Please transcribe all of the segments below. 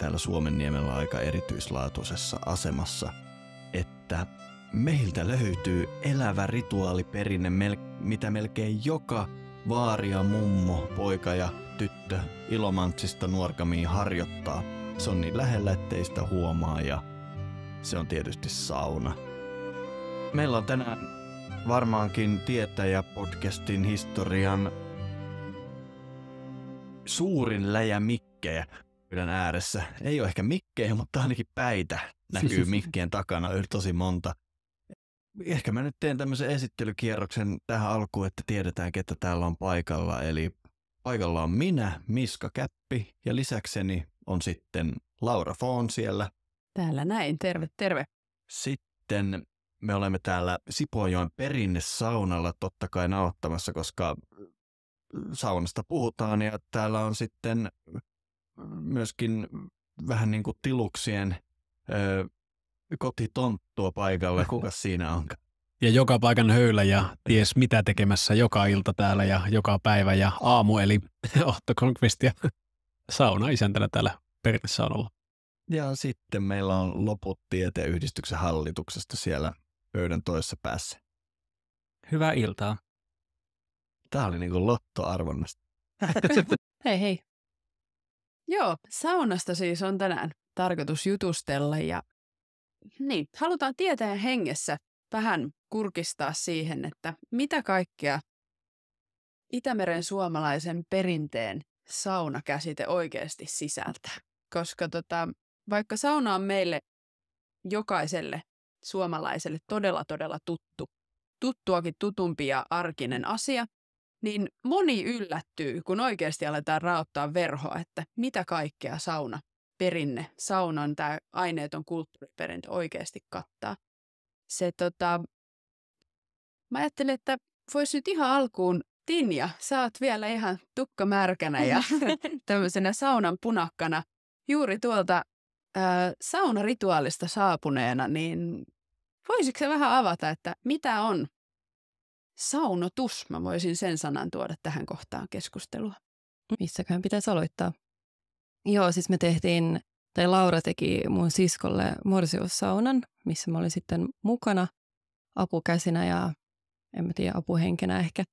täällä Suomenniemellä aika erityislaatuisessa asemassa, että meiltä löytyy elävä rituaaliperinne, mitä melkein joka vaari ja mummo, poika ja tyttö Ilomantsista Nuorgamiin harjoittaa. Se on niin lähellä, ettei sitä huomaa, ja se on tietysti sauna. Meillä on tänään varmaankin Tietäjä-podcastin historian suurin läjä mikkejä pöydän ääressä. Ei ole ehkä mikkejä, mutta ainakin päitä näkyy mikkien takana tosi monta. Ehkä mä nyt teen tämmöisen esittelykierroksen tähän alkuun, että tiedetään, ketä täällä on paikalla. Eli paikalla on minä, Miska Käppi, ja lisäkseni on sitten Laura Foon siellä. Täällä näin, terve, terve. Sitten me olemme täällä Sipoonjoen perinnesaunalla totta kai nauhoittamassa, koska saunasta puhutaan, ja täällä on sitten myöskin vähän niin kuin tiluksien kotitonttua paikalla. Kukas siinä on? Ja joka paikan höylä ja ties mitä tekemässä joka ilta täällä ja joka päivä ja aamu, eli Otto Kronqvist ja sauna-isäntänä täällä perinnesaunalla. Ja sitten meillä on loput Tietäjäyhdistyksen hallituksesta siellä pöydän toisessa päässä. Hyvää iltaa. Tää oli niin kuin lottoarvonnasta. Hei hei. Joo, saunasta siis on tänään tarkoitus jutustella ja niin, halutaan Tietäjän hengessä vähän kurkistaa siihen, että mitä kaikkea Itämeren suomalaisen perinteen saunakäsite oikeasti sisältää. Koska vaikka sauna on meille jokaiselle suomalaiselle todella tuttuakin tutumpi ja arkinen asia, niin moni yllättyy, kun oikeasti aletaan raottaa verhoa, että mitä kaikkea saunaperinne, saunan tämä aineeton kulttuuriperintö oikeasti kattaa. Mä ajattelin, että voisi nyt ihan alkuun, Tinja, sä oot vielä ihan tukkamärkänä ja tämmöisenä saunan punakkana juuri tuolta saunarituaalista saapuneena, niin voisitko sä vähän avata, että mitä on saunotus? Mä voisin sen sanan tuoda tähän kohtaan keskustelua. Missäköhän pitäisi aloittaa? Joo, siis Laura teki mun siskolle morsiussaunan, missä mä olin sitten mukana apukäsinä ja en mä tiedä, apuhenkenä ehkä.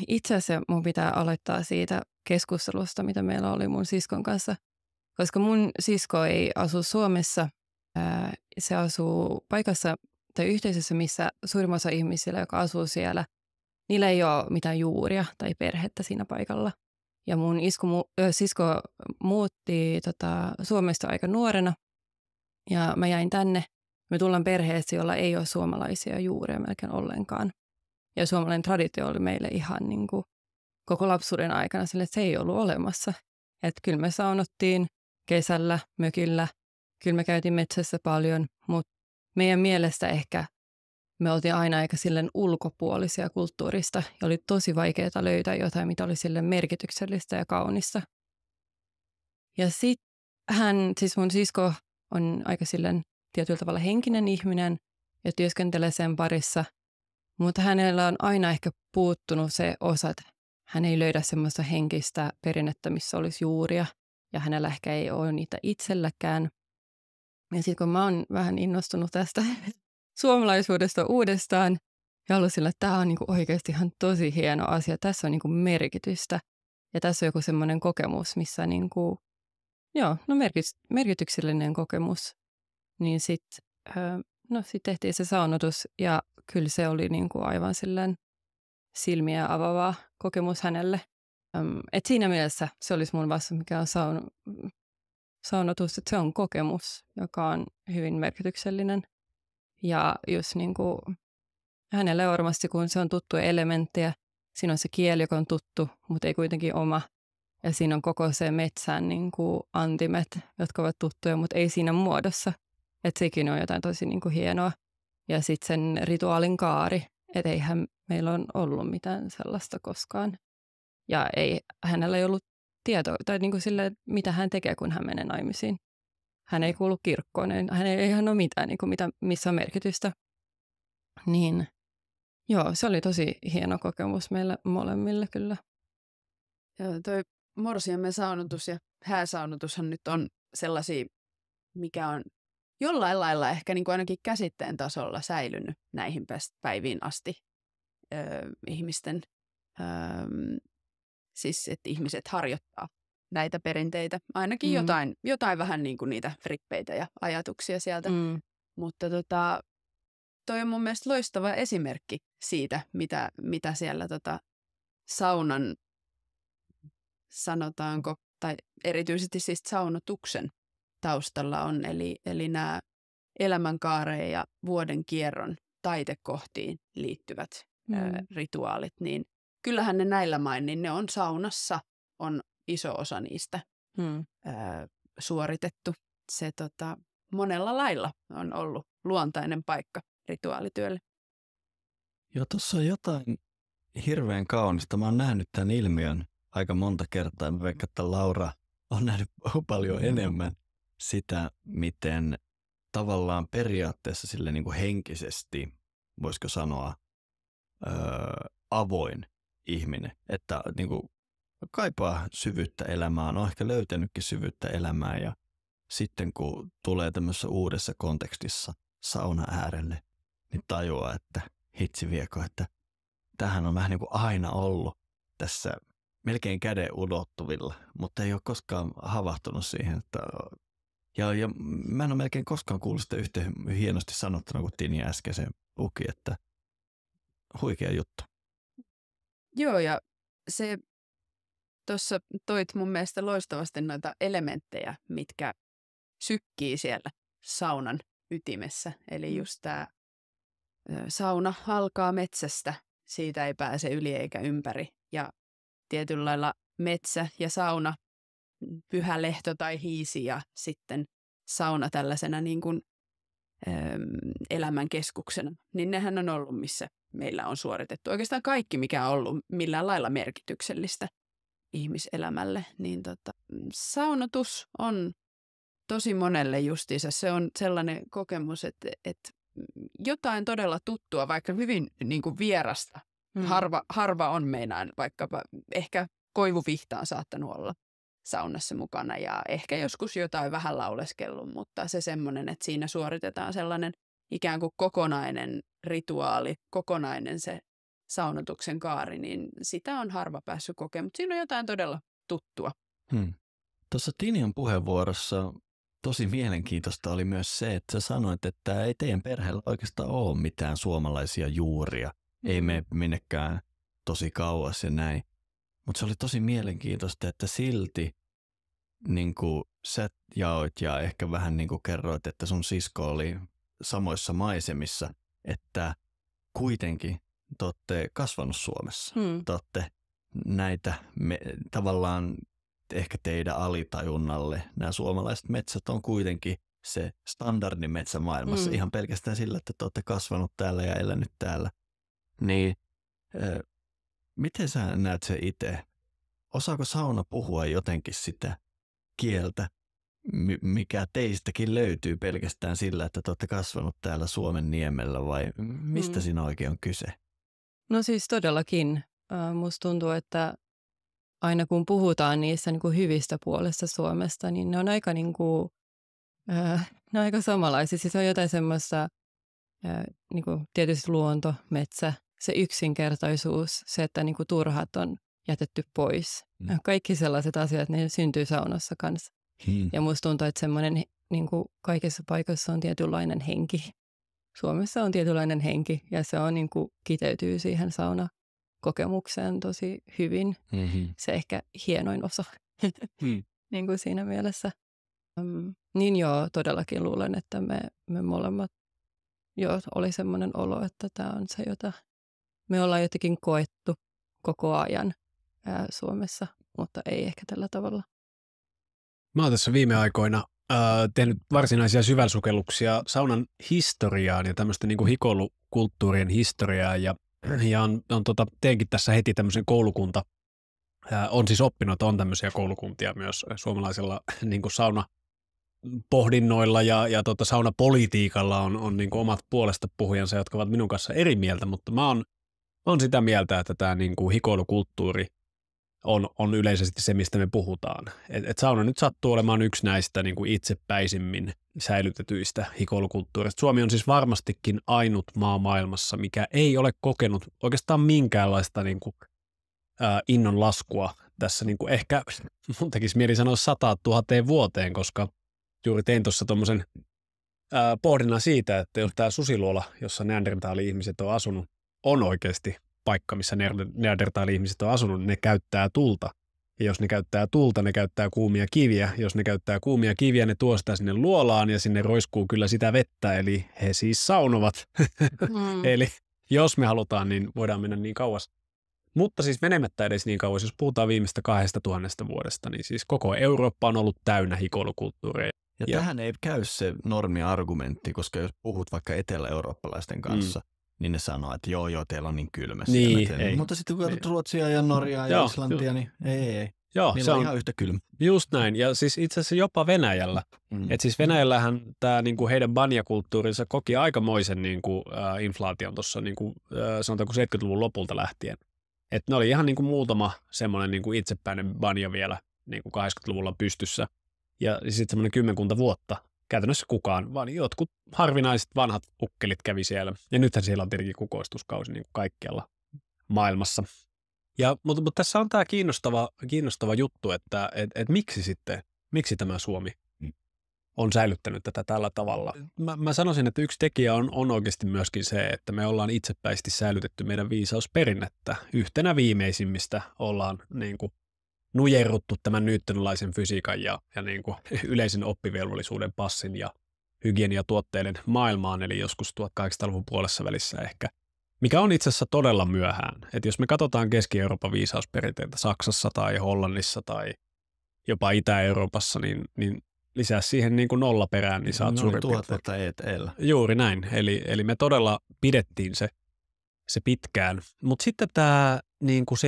Itse asiassa mun pitää aloittaa siitä keskustelusta, mitä meillä oli mun siskon kanssa, koska mun sisko ei asu Suomessa. Se asuu paikassa tai yhteisössä, missä suurin osa ihmisillä, joka asuu siellä, niillä ei ole mitään juuria tai perhettä siinä paikalla. Ja mun sisko muutti Suomesta aika nuorena ja mä jäin tänne. Me tullaan perheessä, jolla ei ole suomalaisia juuria melkein ollenkaan. Ja suomalainen traditio oli meille ihan niin kuin koko lapsuuden aikana sille, että se ei ollut olemassa. Että kyllä me saunottiin kesällä, mökillä, kyllä me käytiin metsässä paljon, mutta meidän mielestä ehkä me oltiin aina aika silleen ulkopuolisia kulttuurista ja oli tosi vaikeaa löytää jotain, mitä oli silleen merkityksellistä ja kaunista. Ja sitten siis mun sisko on aika silleen tietyllä tavalla henkinen ihminen ja työskentelee sen parissa, mutta hänellä on aina ehkä puuttunut se osa, että hän ei löydä semmoista henkistä perinnettä, missä olisi juuria ja hänellä ehkä ei ole niitä itselläkään. Ja sitten kun mä oon vähän innostunut tästä suomalaisuudesta uudestaan ja ollut sillä, että tämä on niinku oikeasti ihan tosi hieno asia, tässä on niinku merkitystä ja tässä on joku semmoinen kokemus, missä niinku, merkityksellinen kokemus, niin sitten tehtiin se saunotus ja kyllä se oli niinku aivan silleen silmiä avaava kokemus hänelle. Et siinä mielessä se olisi mun vastaus, mikä on saunotus, että se on kokemus, joka on hyvin merkityksellinen. Ja just niin kuin hänelle varmasti, kun se on tuttuja elementtejä, siinä on se kieli, joka on tuttu, mutta ei kuitenkin oma. Ja siinä on koko se metsän niin kuin antimet, jotka ovat tuttuja, mutta ei siinä muodossa. Että sekin on jotain tosi niin kuin hienoa. Ja sitten sen rituaalin kaari, että eihän meillä on ollut mitään sellaista koskaan. Ja ei hänellä ei ollut tietoa, tai niin kuin sille, mitä hän tekee, kun hän menee naimisiin. Hän ei kuulu kirkkoon, hän ei ole mitään, niin kuin missä on merkitystä. Niin joo, se oli tosi hieno kokemus meille molemmille kyllä. Ja toi morsiamme saunotus ja hääsaunotushan nyt on sellaisia, mikä on jollain lailla ehkä niin kuin ainakin käsitteen tasolla säilynyt näihin päiviin asti ihmisten, siis että ihmiset harjoittaa näitä perinteitä. Ainakin jotain vähän niin kuin niitä frippeitä ja ajatuksia sieltä. Mutta toi on mun mielestä loistava esimerkki siitä, mitä siellä saunan, sanotaanko, tai erityisesti siis saunotuksen taustalla on. Eli nämä elämänkaareen ja vuoden kierron taitekohtiin liittyvät rituaalit, niin kyllähän ne näillä main, niin ne on saunassa, on iso osa niistä suoritettu. Se monella lailla on ollut luontainen paikka rituaalityölle. Joo, tuossa on jotain hirveän kaunista. Mä oon nähnyt tämän ilmiön aika monta kertaa. Mä veikkaan, että Laura on nähnyt paljon enemmän sitä, miten tavallaan periaatteessa sille niin kuin henkisesti, voisiko sanoa, avoin ihminen. Että niin kuin kaipaa syvyyttä elämään, on ehkä löytänytkin syvyyttä elämään ja sitten kun tulee tämmöisessä uudessa kontekstissa sauna äärelle, niin tajuaa, että hitsi vieko, että tämähän on vähän niin kuin aina ollut tässä melkein käden ulottuvilla, mutta ei ole koskaan havahtunut siihen. Että ja mä en ole melkein koskaan kuullut sitä yhtä hienosti sanottuna kuin Tini äsken se puki, että huikea juttu. Joo, ja se tuossa toit mun mielestä loistavasti noita elementtejä, mitkä sykkii siellä saunan ytimessä. Eli just tämä sauna alkaa metsästä, siitä ei pääse yli eikä ympäri. Ja tietyllä lailla metsä ja sauna, pyhä lehto tai hiisi ja sitten sauna tällaisena niin kuin, elämän keskuksena. Niin nehän on ollut, missä meillä on suoritettu oikeastaan kaikki, mikä on ollut millään lailla merkityksellistä ihmiselämälle. Niin saunotus on tosi monelle justiinsa. Se on sellainen kokemus, että jotain todella tuttua, vaikka hyvin niin kuin vierasta. Harva on meinaan, vaikkapa ehkä koivuvihta on saattanut olla saunassa mukana ja ehkä joskus jotain vähän lauleskellut, mutta se semmoinen, että siinä suoritetaan sellainen ikään kuin kokonainen rituaali, kokonainen se saunotuksen kaari, niin sitä on harva päässyt kokemaan, mutta siinä on jotain todella tuttua. Tuossa Tinian puheenvuorossa tosi mielenkiintoista oli myös se, että sä sanoit, että ei teidän perheellä oikeastaan ole mitään suomalaisia juuria. Ei mene minnekään tosi kauas ja näin. Mutta se oli tosi mielenkiintoista, että silti niin kuin sä jaoit ja ehkä vähän niin kuin kerroit, että sun sisko oli samoissa maisemissa, että kuitenkin te olette kasvanut Suomessa. Te olette näitä tavallaan ehkä teidän alitajunnalle. Nämä suomalaiset metsät on kuitenkin se standardin metsä maailmassa ihan pelkästään sillä, että te olette kasvanut täällä ja elänyt täällä. Niin miten sä näet se itse? Osaako sauna puhua jotenkin sitä kieltä, mikä teistäkin löytyy pelkästään sillä, että te olette kasvanut täällä Suomen niemellä vai mistä siinä oikein on kyse? No siis todellakin. Musta tuntuu, että aina kun puhutaan niissä niin kuin hyvistä puolesta Suomesta, niin ne on aika, niin kuin, ne on aika samanlaisia. Siis on jotain semmoista, niin kuin tietysti luonto, metsä, se yksinkertaisuus, se, että niin kuin turhat on jätetty pois. Kaikki sellaiset asiat, ne syntyy saunassa kanssa. Ja musta tuntuu, että semmoinen niin kuin kaikissa paikoissa on tietynlainen henki. Suomessa on tietynlainen henki ja se on niin kuin kiteytyy siihen saunakokemukseen tosi hyvin. Se ehkä hienoin osa niin kuin siinä mielessä. Niin joo, todellakin luulen, että me molemmat oli semmoinen olo, että tämä on se, jota me ollaan jotenkin koettu koko ajan Suomessa, mutta ei ehkä tällä tavalla. Mä oon tässä viime aikoina tehnyt varsinaisia syväsukelluksia saunan historiaan ja tämmöistä niin kuin hikoilukulttuurien historiaa ja teenkin tässä heti tämmöisen koulukunta. On siis oppinut, että on tämmöisiä koulukuntia myös suomalaisilla niin kuin saunapohdinnoilla ja saunapolitiikalla on niin kuin omat puolesta puhujansa, jotka ovat minun kanssa eri mieltä, mutta mä oon sitä mieltä, että tämä niin kuin hikoilukulttuuri on yleisesti se, mistä me puhutaan. Et sauna nyt sattuu olemaan yksi näistä niin kuin itsepäisimmin säilytetyistä hikoilukulttuurista. Suomi on siis varmastikin ainut maa maailmassa, mikä ei ole kokenut oikeastaan minkäänlaista niin kuin, innon laskua tässä. Niin kuin ehkä mun tekisi mieli sanoa 100 000 vuoteen, koska juuri tein tuossa tuommoisen pohdinnan siitä, että jos tämä susiluola, jossa neandertaali-ihmiset on asunut, on oikeasti paikka, missä neandertaali-ihmiset on asunut, ne käyttää tulta. Ja jos ne käyttää tulta, ne käyttää kuumia kiviä. Jos ne käyttää kuumia kiviä, ne tuo sitä sinne luolaan ja sinne roiskuu kyllä sitä vettä, eli he siis saunovat. Eli jos me halutaan, niin voidaan mennä niin kauas. Mutta siis menemättä edes niin kauas, jos puhutaan viimeistä 2000 vuodesta, niin siis koko Eurooppa on ollut täynnä hikoilukulttuureja. Ja tähän ei käy se normi-argumentti, koska jos puhut vaikka etelä-eurooppalaisten kanssa, niin ne sanoo, että joo, teillä on niin kylmä siellä. Mutta sitten kun katsot Ruotsia ja Norjaa ja Islantia, niin ei. Joo, niillä on ihan yhtä kylmä. Just näin. Ja siis itse asiassa jopa Venäjällä. Että siis Venäjällähän tämä niinku heidän banjakulttuurinsa koki aikamoisen niinku, inflaation tuossa niinku, sanotaanko 70-luvun lopulta lähtien. Että ne oli ihan niinku muutama semmoinen niinku itsepäinen banja vielä niinku 80-luvulla pystyssä. Ja sitten semmoinen 10 vuotta. Käytännössä kukaan, vaan jotkut harvinaiset vanhat ukkelit kävi siellä. Ja nythän siellä on tietenkin kukoistuskausi niin kuin kaikkialla maailmassa. Mutta tässä on tämä kiinnostava juttu, että miksi tämä Suomi on säilyttänyt tätä tällä tavalla. Mä sanoisin, että yksi tekijä on oikeasti myöskin se, että me ollaan itsepäisesti säilytetty meidän viisausperinnettä. Yhtenä viimeisimmistä ollaan niin kuin nujerruttu tämän newtonalaisen fysiikan ja niin kuin yleisen oppivelvollisuuden passin ja hygieniatuotteiden maailmaan, eli joskus 1800-luvun puolessa välissä ehkä, mikä on itse asiassa todella myöhään. Et jos me katsotaan Keski-Euroopan viisausperinteitä Saksassa tai Hollannissa tai jopa Itä-Euroopassa, niin lisää siihen niin kuin 0 perään, niin saat suurin piirtein. 1000 vuotta ETL. Juuri näin, eli me todella pidettiin se pitkään. Mutta sitten tämä niin kuin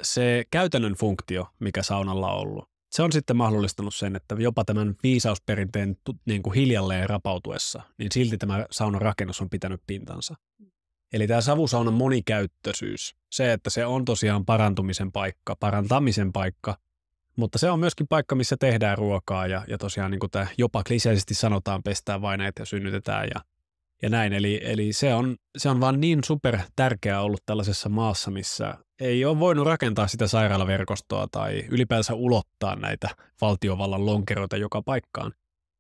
se käytännön funktio, mikä saunalla on ollut, se on sitten mahdollistanut sen, että jopa tämän viisausperinteen niin kuin hiljalleen rapautuessa, niin silti tämä saunan rakennus on pitänyt pintansa. Eli tämä savusaunan monikäyttöisyys, se, että se on tosiaan parantamisen paikka, mutta se on myöskin paikka, missä tehdään ruokaa ja tosiaan niin kuin tämä jopa kliseisesti sanotaan, pestään vaineet ja synnytetään ja näin. Eli se on vaan niin super tärkeää ollut tällaisessa maassa, missä ei ole voinut rakentaa sitä sairaalaverkostoa tai ylipäänsä ulottaa näitä valtiovallan lonkeroita joka paikkaan.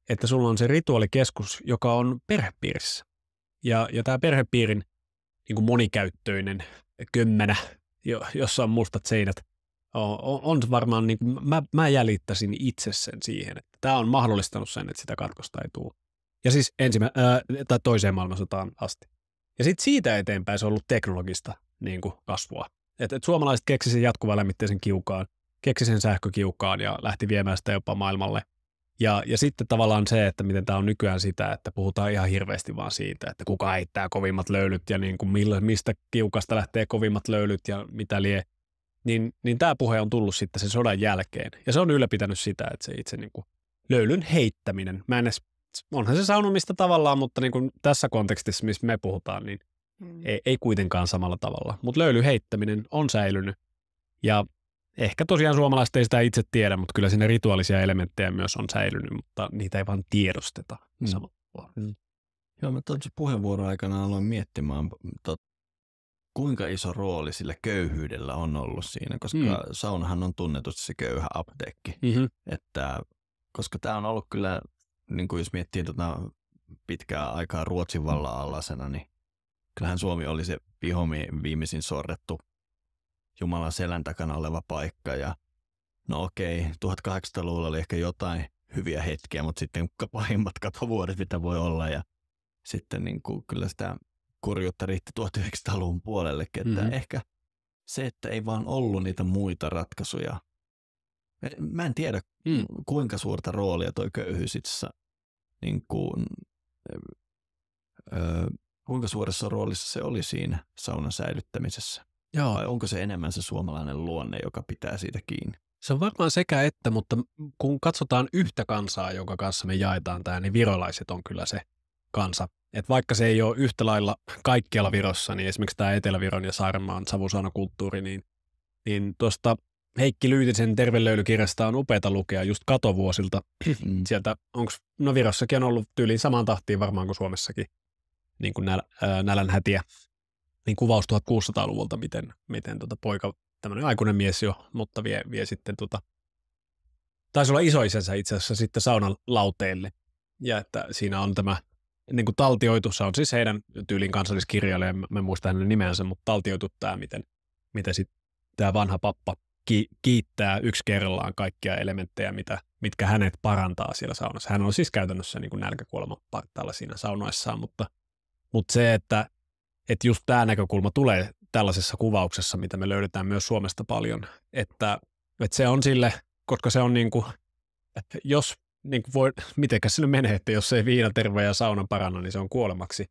Että sulla on se rituaalikeskus, joka on perhepiirissä. Ja tämä perhepiirin niin kuin monikäyttöinen kömmänä, jossa on mustat seinät, on varmaan, niin kuin, mä jäljittäisin itse sen siihen, että tämä on mahdollistanut sen, että sitä katkosta ei tule. Ja siis tai toiseen maailmansotaan asti. Ja sitten siitä eteenpäin se on ollut teknologista niin kuin kasvua. Et suomalaiset keksi sen jatkuvan lämmitteisen kiukaan, keksi sen sähkökiukaan ja lähti viemään sitä jopa maailmalle. Ja sitten tavallaan se, että miten tämä on nykyään sitä, että puhutaan ihan hirveästi vaan siitä, että kuka heittää kovimmat löylyt ja niin kuin mistä kiukasta lähtee kovimmat löylyt ja mitä lie. Niin tämä puhe on tullut sitten sen sodan jälkeen. Ja se on ylläpitänyt sitä, että se itse niin kuin löylyn heittäminen, onhan se saunomista tavallaan, mutta niin kuin tässä kontekstissa, missä me puhutaan, niin ei kuitenkaan samalla tavalla. Mutta löylyn heittäminen on säilynyt. Ja ehkä tosiaan suomalaiset ei sitä itse tiedä, mutta kyllä siinä rituaalisia elementtejä myös on säilynyt, mutta niitä ei vaan tiedosteta. Joo, mä tuossa puheenvuoron aikana aloin miettimään, kuinka iso rooli sillä köyhyydellä on ollut siinä, koska saunahan on tunnetusti se köyhä apteekki. Että, koska tämä on ollut kyllä, niin kuin jos miettii pitkää aikaa Ruotsin vallan alasena, niin kyllähän Suomi oli se viimeisin sorrettu Jumalan selän takana oleva paikka. Ja no okei, 1800-luvulla oli ehkä jotain hyviä hetkiä, mutta sitten pahimmat katovuodet, mitä voi olla. Ja sitten niin kuin, kyllä sitä kurjuutta riitti 1900-luvun puolellekin, että ehkä se, että ei vaan ollut niitä muita ratkaisuja. Mä en tiedä, kuinka suurta roolia toi köyhyys itse niin kuin, kuinka suuressa roolissa se oli siinä saunan säilyttämisessä. Joo. Vai onko se enemmän se suomalainen luonne, joka pitää siitä kiinni? Se on varmaan sekä että, mutta kun katsotaan yhtä kansaa, jonka kanssa me jaetaan tämä, niin virolaiset on kyllä se kansa. Et vaikka se ei ole yhtä lailla kaikkialla Virossa, niin esimerkiksi tämä Etelä-Viron ja Saarenmaan savusaunakulttuuri, niin niin tuosta Heikki Lyytisen Terveleilykirjasta on upeata lukea just katovuosilta. Sieltä Virossakin on ollut tyyliin samaan tahtiin varmaan kuin Suomessakin niin kuin nälänhätiä. Niin kuvaus 1600-luvulta, miten poika, tämmöinen aikuinen mies jo, mutta vie sitten taisi olla isoisänsä itse asiassa sitten saunan lauteille. Ja että siinä on tämä niin kuin taltioitu, se on siis heidän tyylin kansalliskirjailija, mä muistan hänen nimensä, mutta taltioitu tämä, miten sitten tämä vanha pappa kiittää yksi kerrallaan kaikkia elementtejä, mitkä hänet parantaa siellä saunassa. Hän on siis käytännössä niin kuin nälkäkuoleman partaalla siinä saunoissaan, mutta se, että just tämä näkökulma tulee tällaisessa kuvauksessa, mitä me löydetään myös Suomesta paljon, että se on sille, koska se on niin kuin, jos niin kuin voi, mitenkäs se menee, että jos ei viina, terve ja sauna paranna, niin se on kuolemaksi.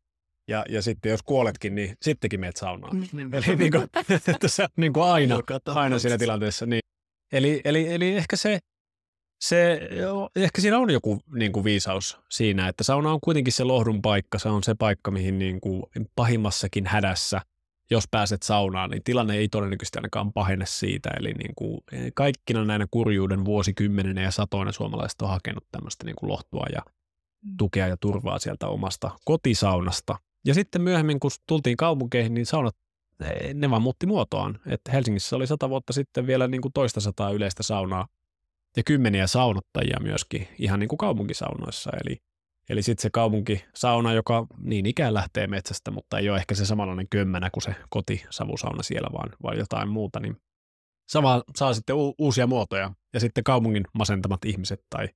Ja sitten jos kuoletkin, niin sittenkin meet saunaan. Eli niin kuin, että se on niin kuin aina siinä tilanteessa. Niin. Eli ehkä ehkä siinä on joku niin kuin viisaus siinä, että sauna on kuitenkin se lohdun paikka. Se on se paikka, mihin niin kuin pahimmassakin hädässä, jos pääset saunaan, niin tilanne ei todennäköisesti ainakaan pahene siitä. Eli niin kuin kaikkina näinä kurjuuden vuosikymmeninä ja satoina suomalaiset on hakenut tämmöistä niin kuin lohtua ja tukea ja turvaa sieltä omasta kotisaunasta. Ja sitten myöhemmin, kun tultiin kaupunkeihin, niin saunat, ne vaan muutti muotoaan. Että Helsingissä oli 100 vuotta sitten vielä niin kuin toista sataa yleistä saunaa ja kymmeniä saunottajia myöskin ihan niin kuin kaupunkisaunoissa. Eli sitten se kaupunkisauna, joka niin ikään lähtee metsästä, mutta ei ole ehkä se samanlainen kömmänä kuin se kotisavusauna siellä, vaan jotain muuta. Niin saa sitten uusia muotoja ja sitten kaupungin masentamat ihmiset tai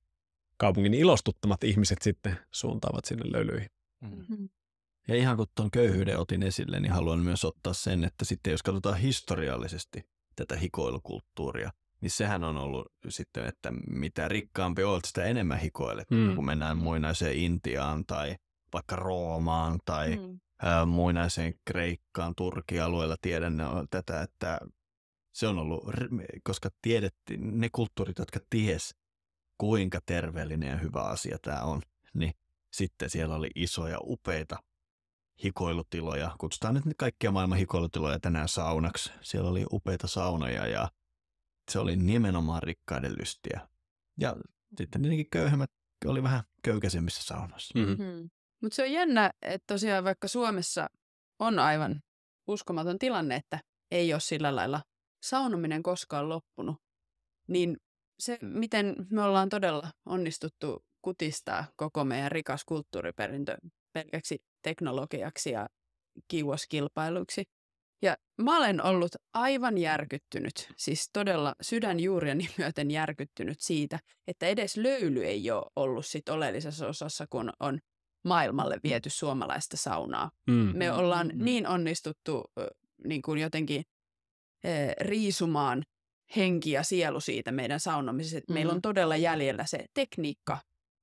kaupungin ilostuttamat ihmiset sitten suuntaavat sinne löylyihin. Mm-hmm. Ja ihan kun tuon köyhyyden otin esille, niin haluan myös ottaa sen, että sitten jos katsotaan historiallisesti tätä hikoilukulttuuria, niin sehän on ollut sitten, että mitä rikkaampi olet, sitä enemmän hikoilet. Kun mennään muinaiseen Intiaan tai vaikka Roomaan tai muinaiseen Kreikkaan, Turkin alueella tiedän tätä, että se on ollut, koska tiedettiin, ne kulttuurit, jotka ties kuinka terveellinen ja hyvä asia tämä on, niin sitten siellä oli isoja, upeita hikoilutiloja. Kutsutaan nyt kaikkia maailman hikoilutiloja tänään saunaksi. Siellä oli upeita saunoja ja se oli nimenomaan rikkaiden lystiä. Ja sitten tietenkin köyhemmät oli vähän köykäisemmissä saunoissa. Mutta se on jännä, että tosiaan vaikka Suomessa on aivan uskomaton tilanne, että ei ole sillä lailla saunominen koskaan loppunut, niin se, miten me ollaan todella onnistuttu kutistaa koko meidän rikas kulttuuriperintö pelkäksi teknologiaksi ja kiuaskilpailuiksi. Ja mä olen ollut aivan järkyttynyt, siis todella sydänjuurieni myöten järkyttynyt siitä, että edes löyly ei ole ollut sit oleellisessa osassa, kun on maailmalle viety suomalaista saunaa. Me ollaan niin onnistuttu niin kuin jotenkin riisumaan henki ja sielu siitä meidän saunomisesta, että meillä on todella jäljellä se tekniikka.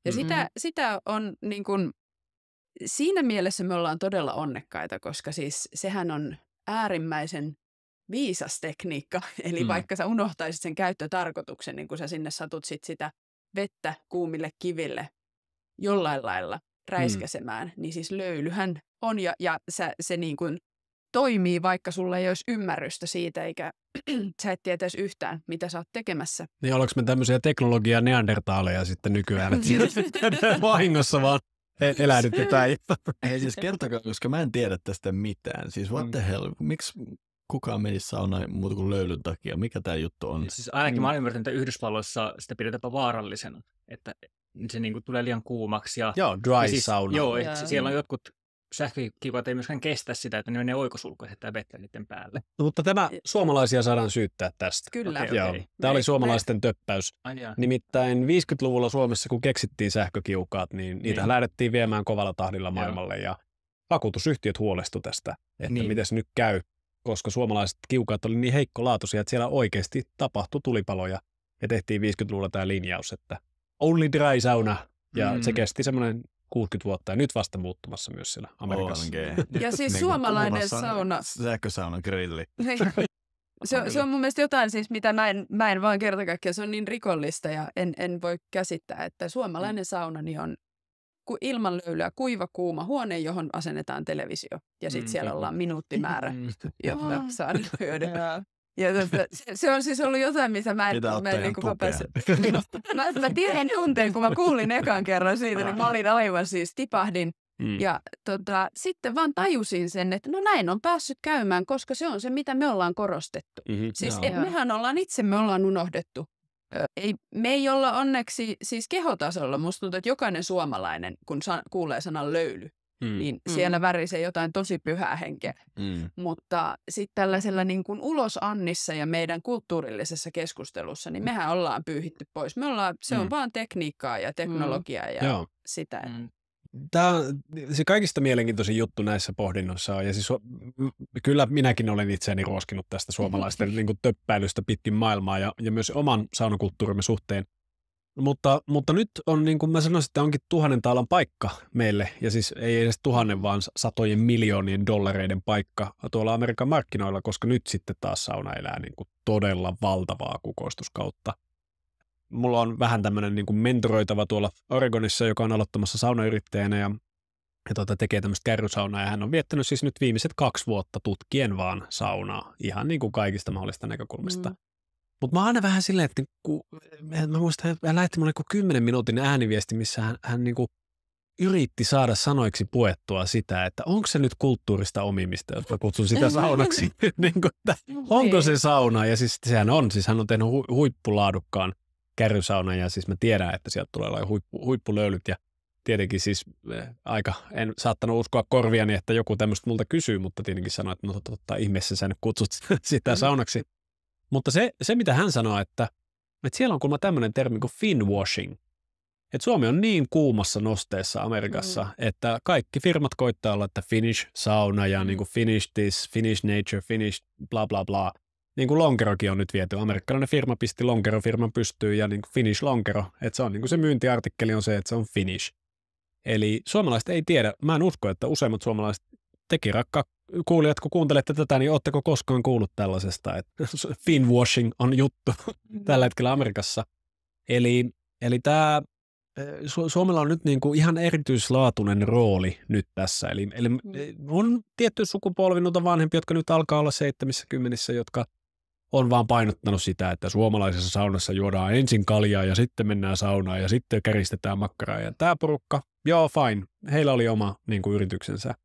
Ja sitä on niin kuin, siinä mielessä me ollaan todella onnekkaita, koska siis sehän on äärimmäisen viisas tekniikka. Eli vaikka sä unohtaisit sen käyttötarkoituksen, niin kun sä sinne satut sitä vettä kuumille kiville jollain lailla räiskäsemään, niin siis löylyhän on ja se niin kuin toimii, vaikka sulla ei olisi ymmärrystä siitä, eikä sä et tietäisi yhtään, mitä sä oot tekemässä. Niin ollaanko me tämmöisiä teknologiaa neandertaaleja sitten nykyään, että vahingossa vaan elähdytetään. Ei siis kertokaa, koska mä en tiedä tästä mitään. Siis what the hell, miksi kukaan menisi saunaan muuta kuin löylyn takia? Mikä tämä juttu on? Siis ainakin mä olen ymmärtänyt, että Yhdysvalloissa sitä pidetään vaarallisena, että se niinku tulee liian kuumaksi. Joo, dry sauna. Joo, että siellä on jotkut sähkökivat ei myöskään kestä sitä, että ne menee oikosulkuun ja vettä niiden päälle. No, mutta tämä suomalaisia saadaan syyttää tästä. Kyllä. Okay. Tämä oli suomalaisten töppäys. Nimittäin 50-luvulla Suomessa, kun keksittiin sähkökiukaat, niin niitä lähdettiin viemään kovalla tahdilla maailmalle. Ja vakuutusyhtiöt huolestu tästä, että miten se nyt käy, koska suomalaiset kiukaat oli niin heikkolaatuisia, että siellä oikeasti tapahtui tulipaloja. Ja tehtiin 50-luvulla tämä linjaus, että only dry sauna. Ja se kesti semmoinen 60 vuotta ja nyt vasta muuttumassa myös siellä Amerikassa. Ja siis suomalainen sauna. Sähkösauna grilli. Se on mun mielestä jotain siis, mitä mä en vaan kerta kaikkiaan, se on niin rikollista ja en voi käsittää, että suomalainen sauna niin on ilman löylyä kuiva, kuuma huone, johon asennetaan televisio ja sitten siellä ollaan minuuttimäärä, jotta saa hyödyntää. Ja se on siis ollut jotain, mitä mä en ihan tukea. Mä tiedän tunteen, kun mä kuulin ekan kerran siitä, niin mä olin aivan siis, tipahdin. Ja sitten vaan tajusin sen, että no näin on päässyt käymään, koska se on se, mitä me ollaan korostettu. Siis mehän ollaan me ollaan unohdettu. Me ei olla onneksi siis kehotasolla. Musta tuntuu, että jokainen suomalainen, kun kuulee sanan löyly, niin siellä värisee jotain tosi pyhää henkeä. Mutta sitten tällaisella niin kuin ulosannissa ja meidän kulttuurillisessa keskustelussa, niin mehän ollaan pyyhitty pois. Se on vaan tekniikkaa ja teknologiaa ja sitä. Tämä se kaikista mielenkiintoisin juttu näissä pohdinnoissa on, ja siis kyllä minäkin olen itseäni ruoskinut tästä suomalaisten niin kuin töppäilystä pitkin maailmaa ja myös oman saunakulttuurimme suhteen. Mutta nyt on, niin kuin mä sanoisin, että onkin 1000 taalan paikka meille, ja siis ei edes 1000, vaan satojen miljoonien dollareiden paikka tuolla Amerikan markkinoilla, koska nyt sitten taas sauna elää niin kuin todella valtavaa kukoistuskautta. Mulla on vähän tämmöinen niin kuin mentoroitava tuolla Oregonissa, joka on aloittamassa saunayrittäjänä ja tekee tämmöistä kärrysaunaa, ja hän on viettänyt siis nyt viimeiset 2 vuotta tutkien vaan saunaa, ihan niin kuin kaikista mahdollista näkökulmista. Mutta mä oon aina vähän silleen, että mä muistan, että hän lähetti mulle 10 minuutin ääniviesti, missä hän niin kuin yritti saada sanoiksi puettua sitä, että onko se nyt kulttuurista omimista, jos mä kutsun sitä saunaksi. Niin kuin, että onko se sauna? Ja siis sehän on, siis hän on tehnyt huippulaadukkaan kärrysaunan, ja siis mä tiedän, että sieltä tulee huippulöylyt, ja tietenkin siis en saattanut uskoa korviani, että joku tämmöistä multa kysyy, mutta tietenkin sanoi, että no totta ihmeessä sä nyt kutsut sitä saunaksi. Mutta se mitä hän sanoi, että siellä on kuulemma tämmöinen termi kuin finwashing. Että Suomi on niin kuumassa nosteessa Amerikassa, että kaikki firmat koittaa olla, että Finnish sauna ja niin kuin Finnish this, Finnish nature, Finnish bla bla bla. Niin kuin lonkerokin on nyt viety. Amerikkalainen firma pisti lonkerofirman pystyyn ja niin kuin Finnish lonkero. Että se on niin kuin se myyntiartikkeli on se, että se on Finnish. Eli suomalaiset ei tiedä. Mä en usko, että useimmat suomalaiset rakkaat kuulijat, kun kuuntelette tätä, niin ootteko koskaan kuullut tällaisesta, että finwashing on juttu tällä hetkellä Amerikassa. Eli tämä Suomella on nyt niin kuin ihan erityislaatuinen rooli nyt tässä. Eli on tietty sukupolvi noita vanhempia, jotka nyt alkaa olla 70, jotka on vaan painottanut sitä, että suomalaisessa saunassa juodaan ensin kaljaa ja sitten mennään saunaan ja sitten käristetään makkaraa. Ja tämä porukka, joo fine, heillä oli oma niin kuin yrityksensä.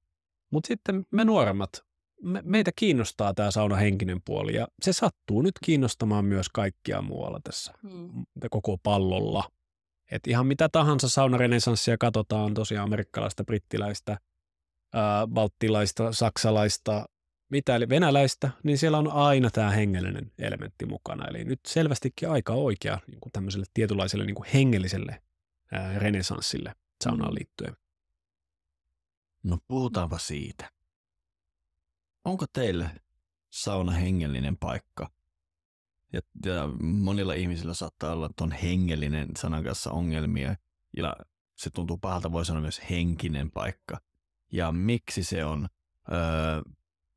Mutta sitten me nuoremmat, meitä kiinnostaa tämä saunahenkinen puoli, ja se sattuu nyt kiinnostamaan myös kaikkia muualla tässä koko pallolla. Et ihan mitä tahansa saunarenesanssia katsotaan, tosiaan amerikkalaista, brittiläistä, balttilaista, saksalaista, eli venäläistä, niin siellä on aina tämä hengellinen elementti mukana. Eli nyt selvästikin aika oikea niin kuin tämmöiselle tietynlaiselle niin kuin hengelliselle renesanssille saunaan liittyen. No puhutaanpa siitä. Onko teille sauna hengellinen paikka? Ja monilla ihmisillä saattaa olla tuon hengellinen sanan kanssa ongelmia. Ja se tuntuu pahalta, voi sanoa myös henkinen paikka. Ja miksi se on,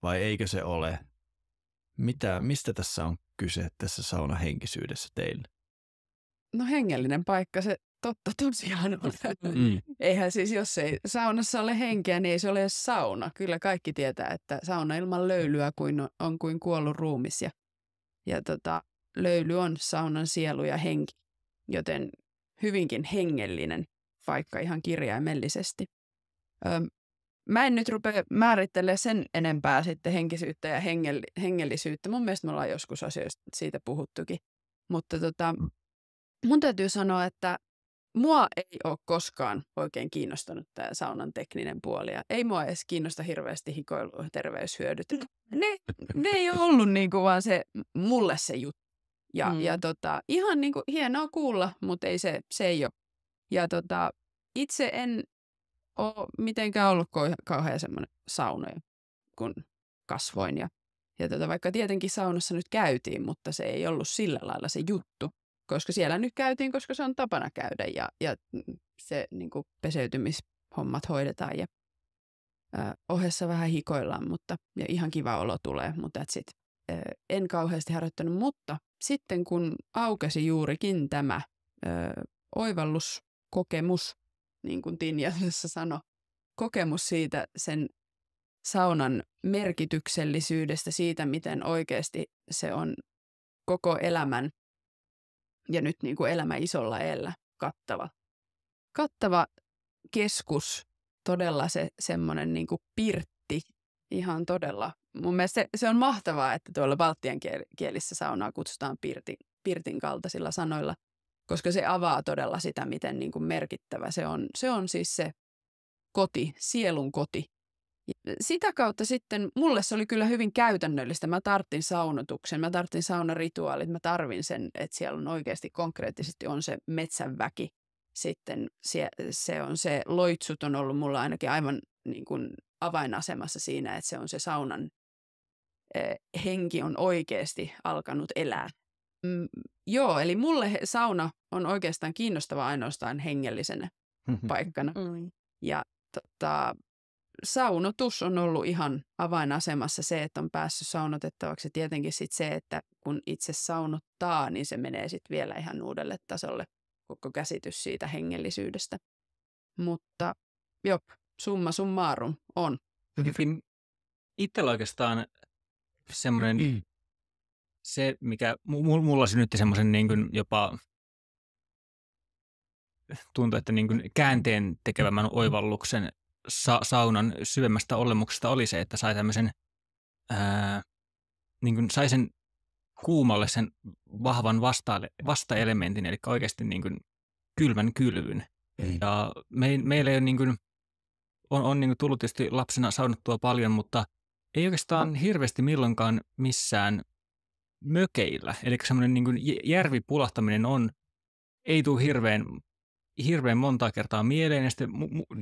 vai eikö se ole? Mistä tässä on kyse tässä saunahenkisyydessä teille? No hengellinen paikka, se totta tosiaan on. Eihän siis, jos ei saunassa ole henkeä, niin ei se ole sauna. Kyllä kaikki tietää, että sauna ilman löylyä on kuin kuollut ruumis. Ja löyly on saunan sielu ja henki, joten hyvinkin hengellinen paikka ihan kirjaimellisesti. Mä en nyt rupea määrittelemään sen enempää sitten henkisyyttä ja hengellisyyttä. Mun mielestä me ollaan joskus asioista siitä puhuttukin. Mutta mun täytyy sanoa, että mua ei ole koskaan oikein kiinnostanut tämä saunan tekninen puoli. Ja ei mua edes kiinnosta hirveästi hikoilu terveyshyödyt. Ne ei ole ollut niinku vaan mulle se juttu. Ja ihan niinku hienoa kuulla, mutta ei se ei ole. Ja itse en ole mitenkään ollut kauhean semmoinen saunoja, kun kasvoin. Ja vaikka tietenkin saunassa nyt käytiin, mutta se ei ollut sillä lailla se juttu. Koska siellä nyt käytiin, koska se on tapana käydä ja se niin kuin peseytymishommat hoidetaan ja ohessa vähän hikoillaan, ja ihan kiva olo tulee, mutta en kauheasti harjoittanut. Mutta sitten kun aukesi juurikin tämä oivalluskokemus, niin kuin Tinja sanoi, kokemus siitä sen saunan merkityksellisyydestä, siitä miten oikeasti se on koko elämän ja nyt niin kuin elämä isolla eellä kattava keskus, todella semmoinen niin kuin pirtti, ihan todella. Mun mielestä se on mahtavaa, että tuolla baltian kielissä saunaa kutsutaan pirtin kaltaisilla sanoilla, koska se avaa todella sitä, miten niin kuin merkittävä se on. Se on siis se koti, sielun koti. Sitä kautta sitten mulle se oli kyllä hyvin käytännöllistä. Mä tarttin saunotuksen, mä tarttin saunarituaalit, mä tarvin sen, että siellä on oikeasti konkreettisesti on se metsänväki. Sitten se on se loitsut on ollut mulla ainakin aivan niin kuin avainasemassa siinä, että se on se saunan henki on oikeasti alkanut elää. Joo, eli mulle sauna on oikeastaan kiinnostava ainoastaan hengellisenä paikkana. Ja saunotus on ollut ihan avainasemassa se, että on päässyt saunotettavaksi. Tietenkin sitten se, että kun itse saunottaa, niin se menee sitten vielä ihan uudelle tasolle koko käsitys siitä hengellisyydestä. Mutta summa summarum on. Itsellä oikeastaan semmoinen, se mikä mulla synnytti semmoisen niin kuin jopa tuntuu, että niin kuin käänteen tekevämmän oivalluksen saunan syvemmästä olemuksesta oli se, että sai tämmöisen, niin kuin sai sen kuumalle sen vahvan vastaelementin, eli oikeasti niin kuin kylmän kylvyn. Ja meillä ei ole niin kuin, on niin kuin tullut tietysti lapsena saunattua paljon, mutta ei oikeastaan hirveästi milloinkaan missään mökeillä. Eli semmoinen niin kuin järvipulahtaminen ei tule hirveän montaa kertaa mieleen, ja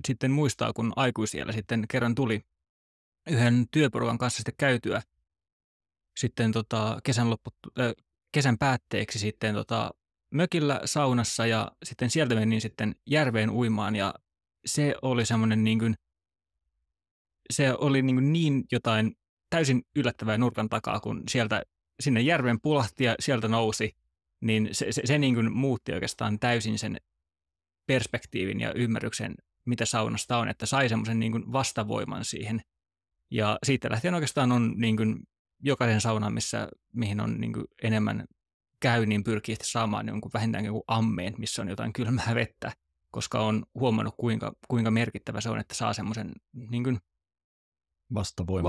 sitten muistaa, kun aikuisiellä sitten kerran tuli yhden työporukan kanssa sitten käytyä sitten kesän päätteeksi sitten mökillä saunassa, ja sitten sieltä menin sitten järveen uimaan, ja se oli semmoinen niin jotain täysin yllättävää nurkan takaa, kun sieltä sinne järven pulahti ja sieltä nousi, niin se niin kuin muutti oikeastaan täysin sen perspektiivin ja ymmärryksen, mitä saunasta on, että sai semmoisen niin kuin vastavoiman siihen. Ja siitä lähtien oikeastaan on niin kuin jokaisen saunaan, mihin on niin kuin enemmän käy, niin pyrkii saamaan jonkun vähintään jonkun ammeen, missä on jotain kylmää vettä, koska on huomannut, kuinka merkittävä se on, että saa semmoisen niin kuin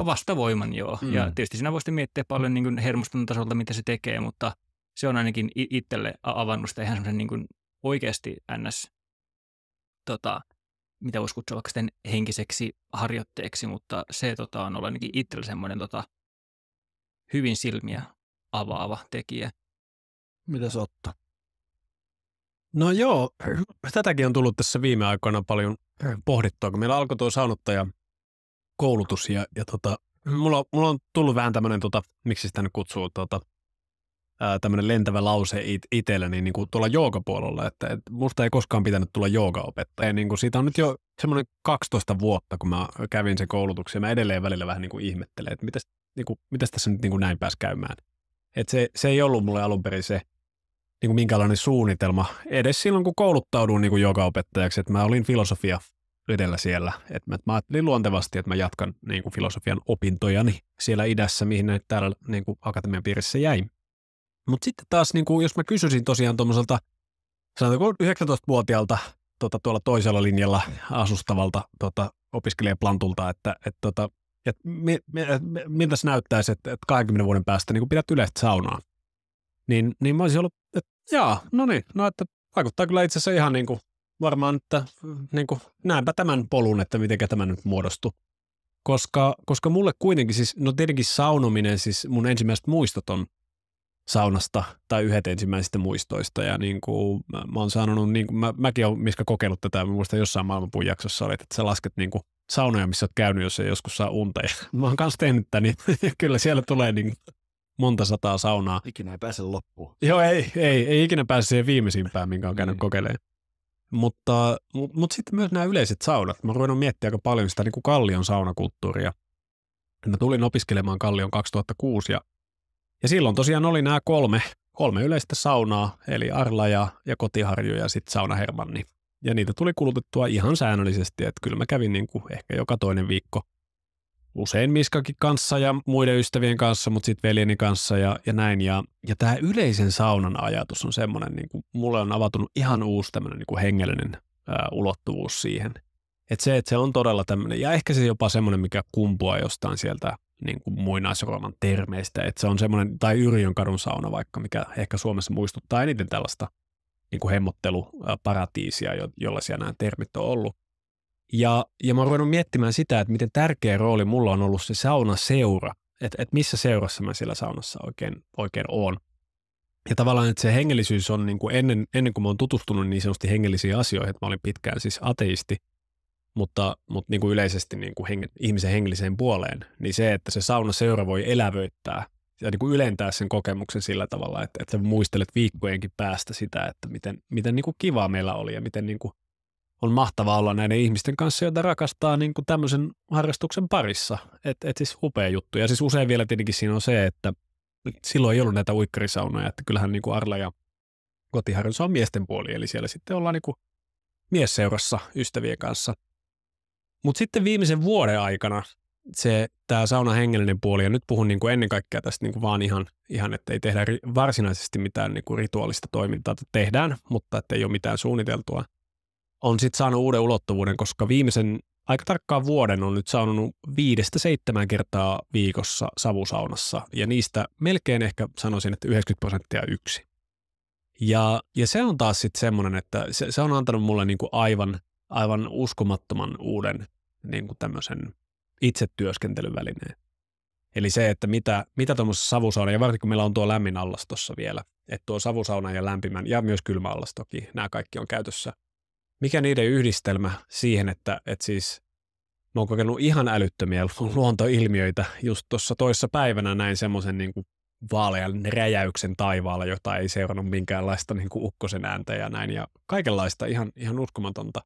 vastavoiman, joo. Ja tietysti siinä voisi miettiä paljon niin kuin hermostunut tasolta, mitä se tekee, mutta se on ainakin itselle avannut sitä ihan semmoisen niin kuin oikeasti mitä voisi kutsua vaikka sitten henkiseksi harjoitteeksi, mutta se on ollut ainakin itselle semmoinen hyvin silmiä avaava tekijä. Mitäs Otto? No joo, tätäkin on tullut tässä viime aikoina paljon pohdittua, kun meillä alkoi tuo saunottajakoulutus ja mulla on tullut vähän tämmöinen, miksi sitä nyt kutsuu, tämmöinen lentävä lause itselleni niin kuin tuolla joogapuolella, että musta ei koskaan pitänyt tulla joogaopettaja. Niin kuin siitä on nyt jo semmoinen 12 vuotta, kun mä kävin sen koulutuksen, ja mä edelleen välillä vähän niin kuin ihmettelen, että mitäs tässä nyt niin kuin näin pääsi käymään. Että se ei ollut mulle alun perin se niin kuin minkälainen suunnitelma, edes silloin kun kouluttauduin niin kuin joogaopettajaksi, että mä olin filosofia edellä siellä. Että mä ajattelin luontevasti, että mä jatkan niin kuin filosofian opintojani siellä idässä, mihin ne täällä niin kuin akatemian piirissä jäi. Mutta sitten taas, niin kuin, jos mä kysyisin tosiaan tuommoiselta, sanotaanko 19-vuotiaalta tuolla toisella linjalla asustavalta opiskelijaplantulta, että miltä se näyttäisi, että 20 vuoden päästä niin pidät yleistä saunaa, niin mä olisin ollut, että että vaikuttaa kyllä itse asiassa ihan niin kuin varmaan, että niin kuin, näenpä tämän polun, että miten tämä nyt muodostui. Koska mulle kuitenkin siis, no tietenkin saunominen, siis mun ensimmäiset muistot on saunasta tai yhdet ensimmäisistä muistoista, ja niin kuin mä oon sanonut, niin kuin mäkin olen Miska kokeillut tätä, mä muistan jossain Maailmanpuun jaksossa oli, että sä lasket niin kuin saunoja, missä oot käynyt, jos ei joskus saa unta, ja mä oon kanssa tehnyt tämän, niin kyllä siellä tulee niin monta sataa saunaa. Ikinä ei pääse loppuun. Joo, ei ikinä pääse siihen viimeisimpään, minkä on käynyt kokeilemaan. Mutta sitten myös nämä yleiset saunat. Mä oon ruvennut miettimään aika paljon sitä niin kuin Kallion saunakulttuuria. Mä tulin opiskelemaan Kallion 2006, ja silloin tosiaan oli nämä kolme yleistä saunaa, eli Arla ja Kotiharju ja sitten Sauna Hermanni. Ja niitä tuli kulutettua ihan säännöllisesti, että kyllä mä kävin niin kuin ehkä joka toinen viikko usein Miskakin kanssa ja muiden ystävien kanssa, mutta sitten veljeni kanssa ja näin. Ja tämä yleisen saunan ajatus on semmoinen, niin kuin mulle on avautunut ihan uusi tämmöinen niin kuin hengellinen ulottuvuus siihen. Että se on todella tämmöinen, ja ehkä se jopa semmoinen, mikä kumpuaa jostain sieltä niin kuin muinaisrooman termeistä, että se on semmoinen, tai Yrjönkadun sauna vaikka, mikä ehkä Suomessa muistuttaa eniten tällaista niin kuin hemmotteluparatiisia, jollaisia nämä termit on ollut. Ja mä oon ruvennut miettimään sitä, että miten tärkeä rooli mulla on ollut se saunaseura, että missä seurassa mä siellä saunassa oikein oon. Ja tavallaan, että se hengellisyys on niin kuin ennen kuin mä oon tutustunut niin sanotusti hengellisiin asioihin, että mä olin pitkään siis ateisti, mutta niin kuin yleisesti niin kuin ihmisen hengelliseen puoleen, niin se, että se saunaseura voi elävöittää ja niin kuin ylentää sen kokemuksen sillä tavalla, että sä muistelet viikkojenkin päästä sitä, että miten niin kuin kivaa meillä oli ja miten niin kuin on mahtavaa olla näiden ihmisten kanssa, joita rakastaa niin kuin tämmöisen harrastuksen parissa. Että siis upea juttu. Ja siis usein vielä tietenkin siinä on se, että silloin ei ollut näitä uikkarisaunoja, että kyllähän niin kuin Arla ja Kotiharjunsa on miesten puoli, eli siellä sitten ollaan niin kuin miesseurassa ystävien kanssa. Mutta sitten viimeisen vuoden aikana tämä saunan hengellinen puoli, ja nyt puhun niin kuin ennen kaikkea tästä niin kuin vaan ihan, että ei tehdä varsinaisesti mitään niin kuin rituaalista toimintaa, tehdään, mutta että ei ole mitään suunniteltua, on sitten saanut uuden ulottuvuuden, koska viimeisen aika tarkkaan vuoden on nyt saanut 5-7 kertaa viikossa savusaunassa, ja niistä melkein ehkä sanoisin, että 90% yksi. Ja se on taas sitten semmoinen, että se on antanut mulle niin kuin aivan uskomattoman uuden niin kuin tämmöisen itsetyöskentelyn välineen. Eli se, että mitä tuommoisessa savusauna, ja varsinkin kun meillä on tuo lämmin allas tuossa vielä, että tuo savusauna ja lämpimän, ja myös kylmä allas toki, nämä kaikki on käytössä. Mikä niiden yhdistelmä siihen, että siis mä oon kokenut ihan älyttömiä luontoilmiöitä. Just tuossa toissa päivänä näin semmoisen niin kuin vaalean räjäyksen taivaalla, jota ei seurannut minkäänlaista niin kuin ukkosen ääntä ja näin, ja kaikenlaista ihan uskomatonta.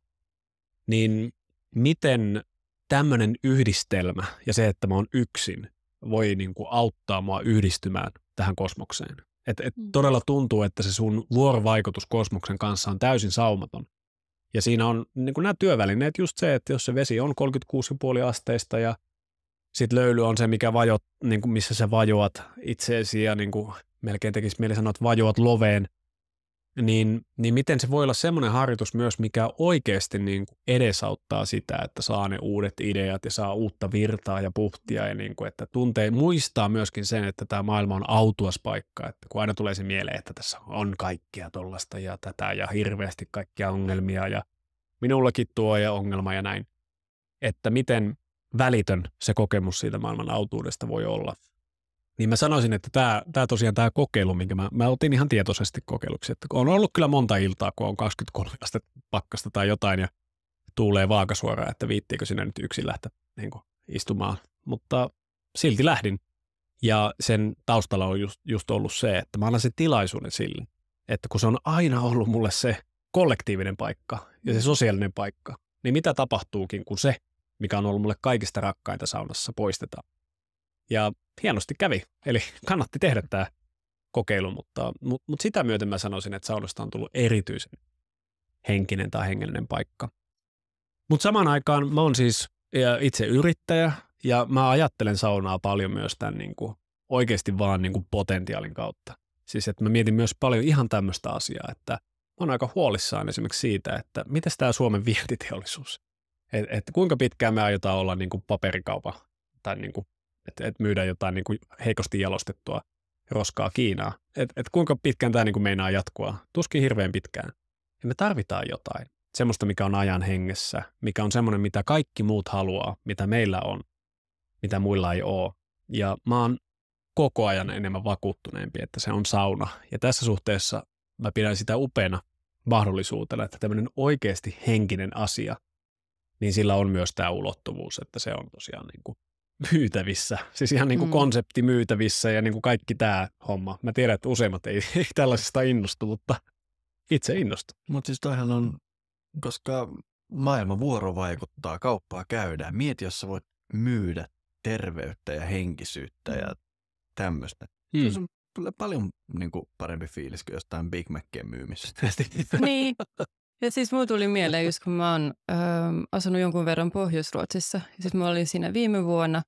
Niin miten tämmöinen yhdistelmä ja se, että mä oon yksin, voi niin kuin auttaa mua yhdistymään tähän kosmokseen. Todella tuntuu, että se sun vuorovaikutus kosmoksen kanssa on täysin saumaton. Ja siinä on niin kuin nämä työvälineet just se, että jos se vesi on 36,5 asteista ja sitten löyly on se, mikä niin kuin missä sä vajoat itseesi ja niin kuin melkein tekisi mieli sanoa, että vajoat loveen, niin miten se voi olla semmoinen harjoitus myös, mikä oikeasti niin kuin edesauttaa sitä, että saa ne uudet ideat ja saa uutta virtaa ja puhtia ja niin kuin, että muistaa myöskin sen, että tämä maailma on autuas paikka, että kun aina tulee se mieleen, että tässä on kaikkea tollasta ja tätä ja hirveästi kaikkia ongelmia ja minullakin tuo ja ongelma ja näin, että miten välitön se kokemus siitä maailman autuudesta voi olla. Niin mä sanoisin, että tämä kokeilu, minkä mä otin ihan tietoisesti kokeiluksi, että on ollut kyllä monta iltaa, kun on 23 astetta pakkasta tai jotain ja tuulee vaakasuoraan, että viittiinkö sinä nyt yksin lähteä niin kuin istumaan, mutta silti lähdin. Ja sen taustalla on just ollut se, että mä annan sen tilaisuuden sille, että kun se on aina ollut mulle se kollektiivinen paikka ja se sosiaalinen paikka, niin mitä tapahtuukin, kun se, mikä on ollut mulle kaikista rakkainta saunassa, poistetaan. Ja hienosti kävi, eli kannatti tehdä tämä kokeilu, mutta sitä myöten mä sanoisin, että saunasta on tullut erityisen henkinen tai hengellinen paikka. Mutta samaan aikaan mä oon siis itse yrittäjä ja mä ajattelen saunaa paljon myös tämän niin kuin oikeasti vaan niin kuin potentiaalin kautta. Siis että mä mietin myös paljon ihan tämmöistä asiaa, että mä oon aika huolissaan esimerkiksi siitä, että mitäs tämä Suomen vientiteollisuus, että kuinka pitkään me aiotaan olla niin kuin paperikaupa tai niin kuin että myydään jotain niin kuin heikosti jalostettua roskaa Kiinaan. Että kuinka pitkään tämä niin kuin meinaa jatkua? Tuskin hirveän pitkään. Ja me tarvitaan jotain. Semmoista, mikä on ajan hengessä, mikä on semmoinen, mitä kaikki muut haluaa, mitä meillä on, mitä muilla ei ole. Ja mä oon koko ajan enemmän vakuuttuneempi, että se on sauna. Ja tässä suhteessa mä pidän sitä upeana mahdollisuutena, että tämmöinen oikeasti henkinen asia, niin sillä on myös tämä ulottuvuus, että se on tosiaan niin kuin myytävissä, siis ihan niin kuin konsepti myytävissä ja niin kuin kaikki tämä homma. Mä tiedän, että useimmat ei tällaisesta innostu, mutta itse innostun. Mutta siis toihan on, koska maailma vuorovaikuttaa, kauppaa käydään. Mieti, jos sä voit myydä terveyttä ja henkisyyttä ja tämmöistä. Se on paljon niin kuin parempi fiilis kuin jostain Big Macien myymisestä. Niin. Ja siis mulla tuli mieleen, just kun mä oon asunut jonkun verran Pohjois-Ruotsissa. Ja sitten mä olin siinä viime vuonna.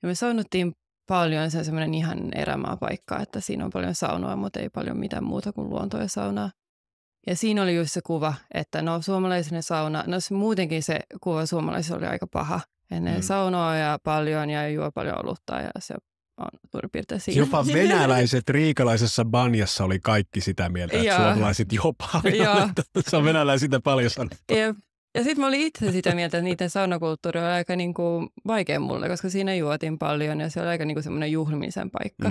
Ja me saunottiin paljon, se on semmoinen ihan erämaapaikka, että siinä on paljon saunoa, mutta ei paljon mitään muuta kuin luontoa ja saunaa. Ja siinä oli just se kuva, että no suomalaisen sauna, no muutenkin se kuva suomalaisilla oli aika paha. Ennen saunoa ja paljon ja juo paljon olutta ja se on suurin piirtein siinä. Jopa venäläiset riikalaisessa banjassa oli kaikki sitä mieltä, että suomalaiset juo paljon. Se on venäläisiltä paljon sanottu. Ja sitten mä olin itse sitä mieltä, että niiden saunakulttuuri oli aika niinku vaikea mulle, koska siinä juotiin paljon ja se oli aika niinku semmoinen juhlimisen paikka.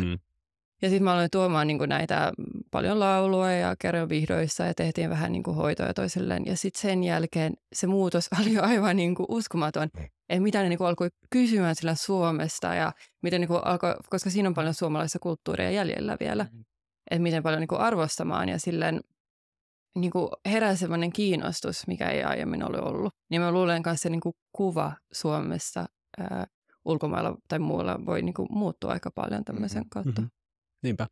Ja sitten mä aloin tuomaan niinku näitä paljon laulua ja kerran vihdoissa ja tehtiin vähän niinku hoitoja toisilleen. Ja sitten sen jälkeen se muutos oli aivan niinku uskomaton. Että mitä ne niinku alkoi kysymään sillä Suomesta ja miten niinku alkoi, koska siinä on paljon suomalaista kulttuuria jäljellä vielä. Että miten paljon niinku arvostamaan ja silleen niinku herää semmoinen kiinnostus, mikä ei aiemmin ole ollut. Niin mä luulen kanssa se niinku kuva Suomessa ulkomailla tai muualla voi niinku muuttua aika paljon tämmöisen kautta. Niinpä.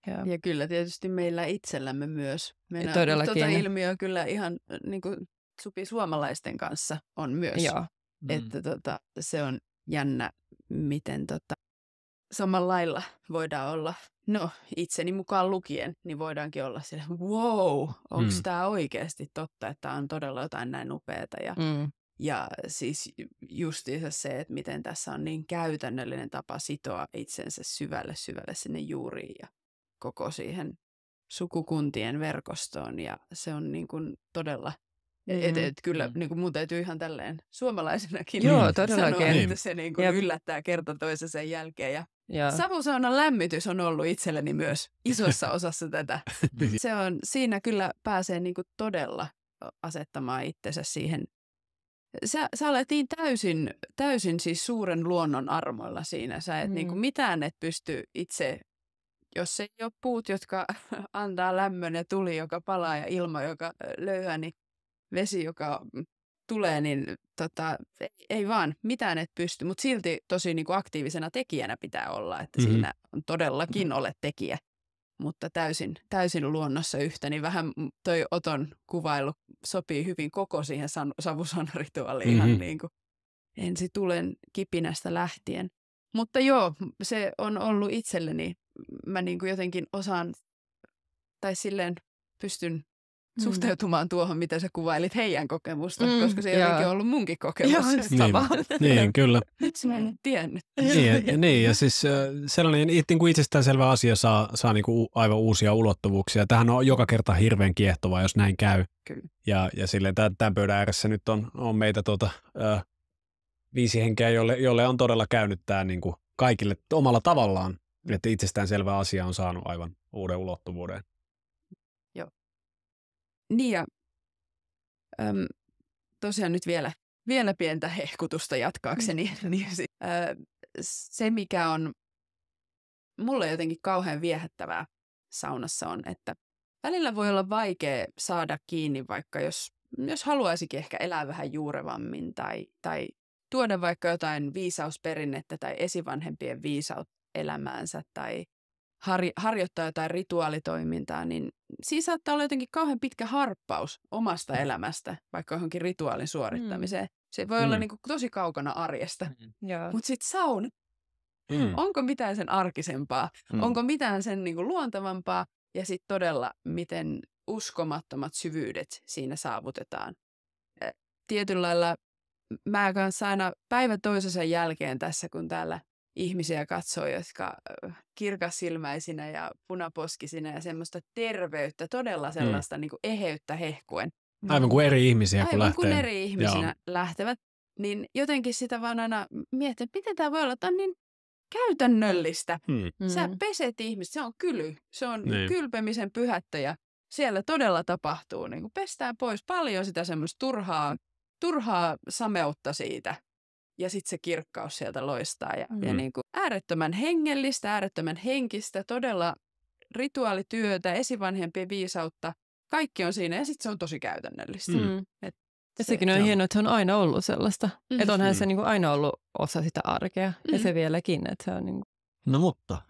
Ja kyllä tietysti meillä itsellämme myös. Meillä todellakin. Ilmiö kyllä ihan niin kuin supi suomalaisten kanssa on myös. Joo. Että se on jännä, miten samalla lailla voidaan olla, no itseni mukaan lukien, niin voidaankin olla silleen, wow, onko tämä oikeasti totta, että on todella jotain näin upeata. Ja siis justiinsa se, että miten tässä on niin käytännöllinen tapa sitoa itsensä syvälle sinne juuriin ja koko siihen sukukuntien verkostoon. Ja se on niin kuin todella, kyllä niin kuin mun täytyy ihan tälleen suomalaisenakin sanoa, että se niin kuin yllättää kerta toisensa jälkeen. Ja savusaunan lämmitys on ollut itselleni myös isossa osassa tätä. Siinä kyllä pääsee niin kuin todella asettamaan itsensä siihen. Sä olet niin täysin siis suuren luonnon armoilla siinä. Sä et niin kuin mitään et pysty itse, jos ei ole puut, jotka antaa lämmön ja tuli, joka palaa ja ilma, joka löyhää, niin vesi, joka tulee, niin ei vaan mitään et pysty. Mutta silti tosi niin kuin aktiivisena tekijänä pitää olla, että siinä on todellakin olet tekijä. Mutta täysin luonnossa yhtä, niin vähän toi Oton kuvailu sopii hyvin koko siihen savusaunarituaaliin ihan niin kuin ensi tulen kipinästä lähtien. Mutta joo, se on ollut itselleni, mä niin kuin jotenkin osaan, tai silleen pystyn suhteutumaan tuohon, mitä sä kuvailit heidän kokemusta, koska se jotenkin on ollut munkin kokemus. Niin, kyllä. Nyt mä en tiennyt. Niin, ja siis sellainen niin kuin itsestäänselvä asia saa niin kuin aivan uusia ulottuvuuksia. Tämähän on joka kerta hirveän kiehtovaa, jos näin käy. Kyllä. Ja silleen tämän pöydän ääressä nyt on meitä 5 henkeä, jolle on todella käynyt tämä niin kuin kaikille omalla tavallaan, että itsestäänselvä asia on saanut aivan uuden ulottuvuuden. Niin ja tosiaan nyt vielä pientä hehkutusta jatkaakseni. Niin se, mikä on mulle jotenkin kauhean viehättävää saunassa on, että välillä voi olla vaikea saada kiinni, vaikka jos haluaisikin ehkä elää vähän juurevammin tai tuoda vaikka jotain viisausperinnettä tai esivanhempien viisautta elämäänsä tai harjoittaa jotain rituaalitoimintaa, niin siinä saattaa olla jotenkin kauhean pitkä harppaus omasta elämästä, vaikka johonkin rituaalin suorittamiseen. Se voi olla niin kuin tosi kaukana arjesta. Mutta sitten sauna, onko mitään sen arkisempaa? Onko mitään sen niin kuin luontavampaa? Ja sitten todella, miten uskomattomat syvyydet siinä saavutetaan. Tietyllä lailla mä kanssa aina päivä toisensa jälkeen tässä, kun täällä ihmisiä katsoo, jotka kirkassilmäisinä ja punaposkisina ja semmoista terveyttä, todella sellaista niin kuin eheyttä hehkuen. Aivan kuin eri ihmisiä, kun lähtee. Aivan kuin eri ihmisinä lähtevät. Niin jotenkin sitä vaan aina miettii, että miten tämä voi olla, tämä on niin käytännöllistä. Sä peset ihmistä, se on kyly, se on kylpemisen pyhättö ja siellä todella tapahtuu. Niin kuin pestään pois paljon sitä semmoista turhaa sameutta siitä. Ja sitten se kirkkaus sieltä loistaa. Ja niin kuin äärettömän hengellistä, äärettömän henkistä, todella rituaalityötä, esivanhempien viisautta. Kaikki on siinä ja sitten se on tosi käytännöllistä. Ja sekin on hienoa, että se on aina ollut sellaista. Että onhan se niin kuin aina ollut osa sitä arkea. Ja se vieläkin. Että se on niin kuin. No mutta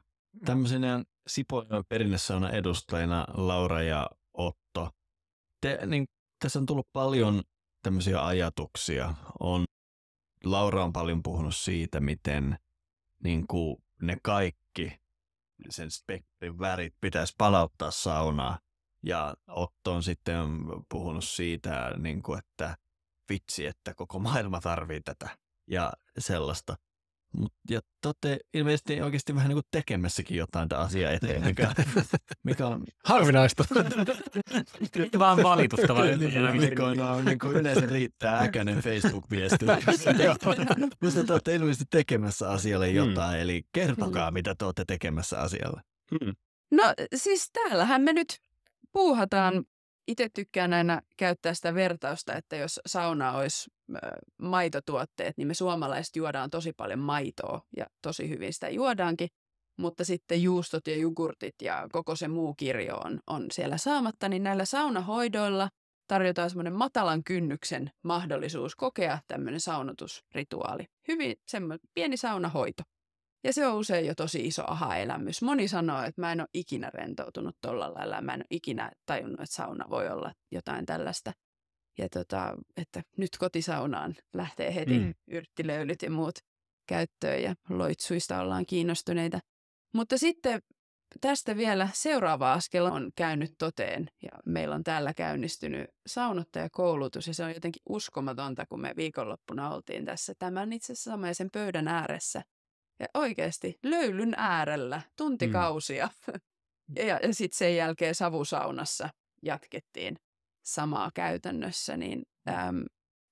tämmöisenä Sipoonjoen perinnesaunan edustajina Laura ja Otto. Tässä on tullut paljon tämmöisiä ajatuksia. Laura on paljon puhunut siitä, miten niin kuin ne kaikki sen spektrin värit pitäisi palauttaa saunaan. Ja Otto on sitten puhunut siitä, niin kuin, että vitsi, että koko maailma tarvii tätä ja sellaista. Ja te olette ilmeisesti oikeasti vähän niin kuin tekemässäkin jotain tätä asiaa eteen, mikä on harvinaista. Vaan valituttava. niin kuin yleensä riittää äkäinen Facebook-viesti. Mutta te olette ilmeisesti tekemässä asialle jotain, eli kertokaa, mitä te olette tekemässä asialle. No siis täällähän me nyt puuhataan. Itse tykkään aina käyttää sitä vertausta, että jos sauna olisi maitotuotteet, niin me suomalaiset juodaan tosi paljon maitoa ja tosi hyvin sitä juodaankin, mutta sitten juustot ja jogurtit ja koko se muu kirjo on siellä saamatta, niin näillä saunahoidoilla tarjotaan semmoinen matalan kynnyksen mahdollisuus kokea tämmöinen saunotusrituaali. Hyvin semmoinen pieni saunahoito. Ja se on usein jo tosi iso aha-elämys. Moni sanoo, että mä en ole ikinä rentoutunut tolla lailla. Mä en ole ikinä tajunnut, että sauna voi olla jotain tällaista. Ja että nyt kotisaunaan lähtee heti yrttilöylyt ja muut käyttöön ja loitsuista ollaan kiinnostuneita. Mutta sitten tästä vielä seuraava askel on käynyt toteen ja meillä on täällä käynnistynyt saunottajakoulutus ja se on jotenkin uskomatonta, kun me viikonloppuna oltiin tässä tämän itse asiassa samaisen pöydän ääressä. Ja oikeasti löylyn äärellä tuntikausia ja sitten sen jälkeen savusaunassa jatkettiin samaa käytännössä. Niin,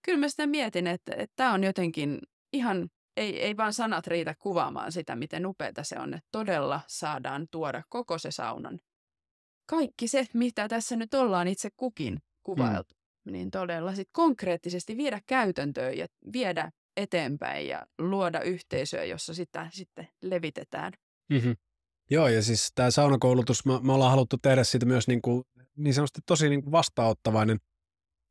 kyllä mä sitä mietin, että tämä on jotenkin ihan, ei vaan sanat riitä kuvaamaan sitä, miten upeata se on, että todella saadaan tuoda koko se saunan. Kaikki se, mitä tässä nyt ollaan itse kukin kuvailtu, niin todella sit konkreettisesti viedä käytäntöön ja viedä eteenpäin ja luoda yhteisöä, jossa sitä sitten levitetään. Mm-hmm. Joo, ja siis tämä saunakoulutus, me ollaan haluttu tehdä siitä myös niin sanotusti tosi niin kuin vastaanottavainen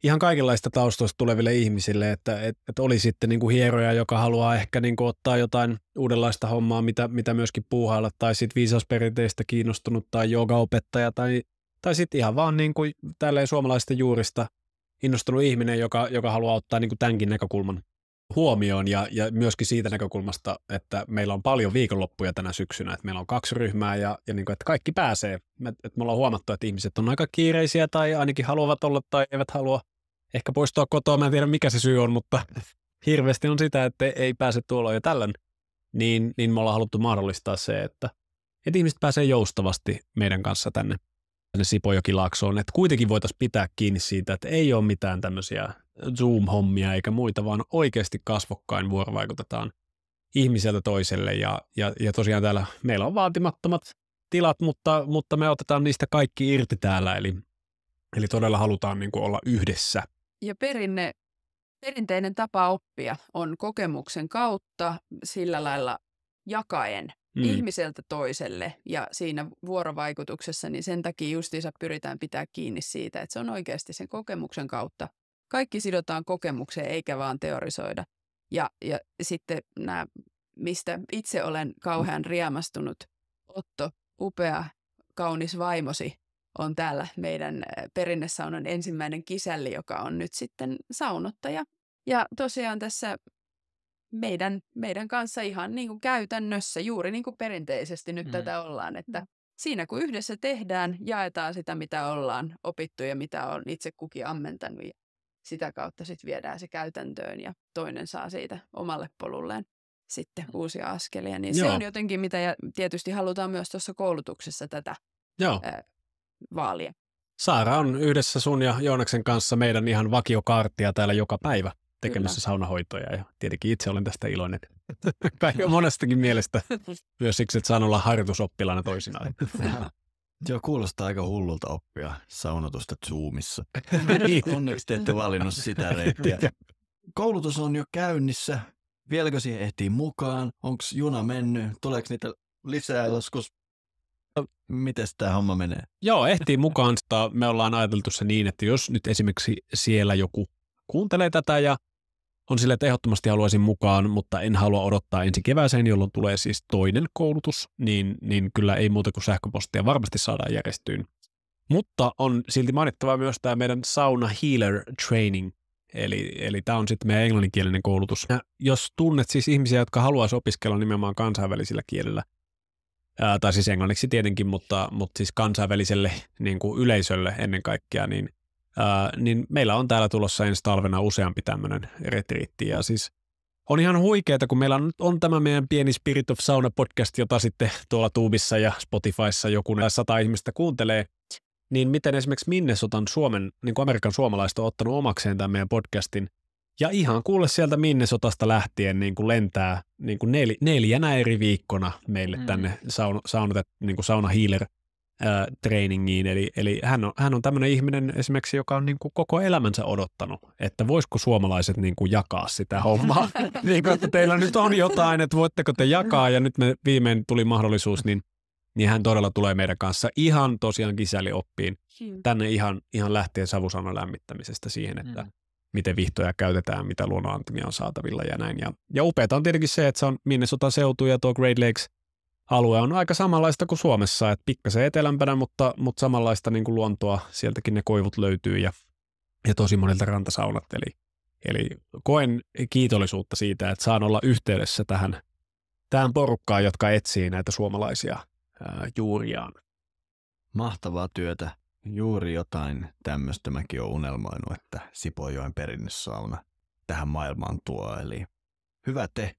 ihan kaikenlaista taustoista tuleville ihmisille, että oli sitten niin kuin hieroja, joka haluaa ehkä niin kuin ottaa jotain uudenlaista hommaa, mitä myöskin puuhailla, tai sitten viisausperinteistä kiinnostunut, tai joogaopettaja, tai sitten ihan vaan niin kuin tälleen suomalaisten juurista innostunut ihminen, joka haluaa ottaa niin kuin tämänkin näkökulman huomioon ja myöskin siitä näkökulmasta, että meillä on paljon viikonloppuja tänä syksynä, että meillä on 2 ryhmää ja niin kuin, että kaikki pääsee. Että me ollaan huomattu, että ihmiset on aika kiireisiä tai ainakin haluavat olla tai eivät halua ehkä poistua kotoa. Mä en tiedä mikä se syy on, mutta hirveästi on sitä, että ei pääse tuolla ja tällöin. Niin me ollaan haluttu mahdollistaa se, että ihmiset pääsee joustavasti meidän kanssa tänne Sipojokilaaksoon, että kuitenkin voitaisiin pitää kiinni siitä, että ei ole mitään tämmöisiä Zoom-hommia eikä muita, vaan oikeasti kasvokkain vuorovaikutetaan ihmiseltä toiselle ja tosiaan täällä meillä on vaatimattomat tilat, mutta me otetaan niistä kaikki irti täällä, eli todella halutaan niin kuin olla yhdessä. Ja perinteinen tapa oppia on kokemuksen kautta sillä lailla jakaen ihmiseltä toiselle ja siinä vuorovaikutuksessa, niin sen takia justiinsa pyritään pitää kiinni siitä, että se on oikeasti sen kokemuksen kautta. Kaikki sidotaan kokemukseen eikä vaan teorisoida. Ja sitten nämä, mistä itse olen kauhean riemastunut, Otto, upea, kaunis vaimosi, on täällä meidän perinnesaunan ensimmäinen kisälli, joka on nyt sitten saunottaja. Ja tosiaan tässä meidän kanssa ihan niin kuin käytännössä, juuri niin kuin perinteisesti nyt tätä ollaan, että siinä kun yhdessä tehdään, jaetaan sitä, mitä ollaan opittu ja mitä on itse kukin ammentanut ja sitä kautta sitten viedään se käytäntöön ja toinen saa siitä omalle polulleen sitten uusia askelia. Niin se on jotenkin, mitä tietysti halutaan myös tuossa koulutuksessa tätä vaalia. Saara on yhdessä sun ja Joonaksen kanssa meidän ihan vakiokaartia täällä joka päivä tekemässä saunahoitoja ja tietenkin itse olen tästä iloinen. Monestakin mielestä myös siksi, että saan olla harjoitusoppilaana toisinaan. Joo, kuulostaa aika hullulta oppia saunotusta Zoomissa. Onneksi te ette valinnut sitä reittiä. Koulutus on jo käynnissä. Vieläkö siihen ehtii mukaan? Onko juna mennyt? Tuleeko niitä lisää joskus? Miten tämä homma menee? Joo, ehtii mukaan. Me ollaan ajateltu se niin, että jos nyt esimerkiksi siellä joku kuuntelee tätä ja on sille, että ehdottomasti haluaisin mukaan, mutta en halua odottaa ensi kevääseen, jolloin tulee siis toinen koulutus, niin kyllä ei muuta kuin sähköpostia varmasti saadaan järjestyyn. Mutta on silti mainittava myös tämä meidän Sauna Healer Training, Eli tämä on sitten meidän englanninkielinen koulutus. Ja jos tunnet siis ihmisiä, jotka haluaisi opiskella nimenomaan kansainvälisillä kielillä, tai siis englanniksi tietenkin, mutta siis kansainväliselle niin kuin yleisölle ennen kaikkea, niin meillä on täällä tulossa ensi talvena useampi tämmöinen retriitti. Ja siis on ihan huikeeta, kun meillä on tämä meidän pieni Spirit of Sauna podcast, jota sitten tuolla Tubessa ja Spotifyssa joku 100 ihmistä kuuntelee, niin miten esimerkiksi Minnesotan Suomen, niin kuin Amerikan suomalaiset on ottanut omakseen tämän meidän podcastin, ja ihan kuule sieltä Minnesotasta lähtien niin kuin lentää niin kuin 4 eri viikkona meille tänne niin kuin sauna healer trainingiin. Eli hän on tämmöinen ihminen esimerkiksi, joka on niin kuin koko elämänsä odottanut, että voisiko suomalaiset niin kuin jakaa sitä hommaa. Niin kuin, että teillä nyt on jotain, että voitteko te jakaa, ja nyt me viimein tuli mahdollisuus, niin hän todella tulee meidän kanssa ihan tosiaan kisälioppiin tänne ihan lähtien savusaunan lämmittämisestä siihen, että miten vihtoja käytetään, mitä luonnonantimia on saatavilla ja näin. Ja upeata on tietenkin se, että se on Minnesotan seutu ja tuo Great Lakes-alue on aika samanlaista kuin Suomessa, että pikkasen etelämpänä, mutta samanlaista niin kuin luontoa, sieltäkin ne koivut löytyy ja tosi monilta rantasaunat. Eli koen kiitollisuutta siitä, että saan olla yhteydessä tähän porukkaan, jotka etsii näitä suomalaisia juuriaan. Mahtavaa työtä. Juuri jotain tämmöistä mäkin olen unelmoinut, että Sipoonjoen perinnesauna tähän maailmaan tuo. Eli hyvä te.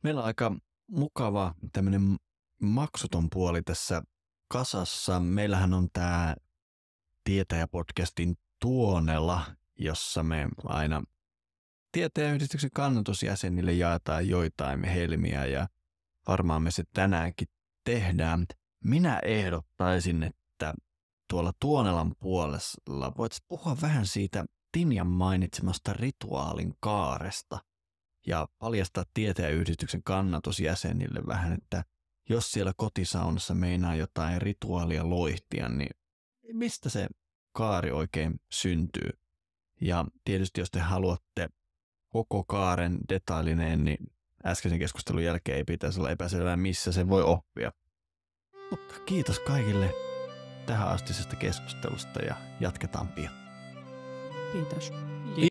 Meillä on aika mukava tämmöinen maksuton puoli tässä kasassa. Meillähän on tämä Tietäjä-podcastin Tuonela, jossa me aina Tietäjäyhdistyksen kannatusjäsenille jaetaan joitain helmiä ja varmaan me se tänäänkin tehdään. Minä ehdottaisin, että tuolla Tuonelan puolella voitaisiin puhua vähän siitä Tinjan mainitsemasta rituaalin kaaresta ja paljastaa Tietäjäyhdistyksen kannatusjäsenille vähän, että jos siellä kotisaunassa meinaa jotain rituaalia loihtia, niin mistä se kaari oikein syntyy? Ja tietysti jos te haluatte koko kaaren detailineen, niin äskeisen keskustelun jälkeen ei pitäisi olla epäselvää, missä se voi oppia. Mutta kiitos kaikille tähän astisesta keskustelusta ja jatketaan pian. Kiitos.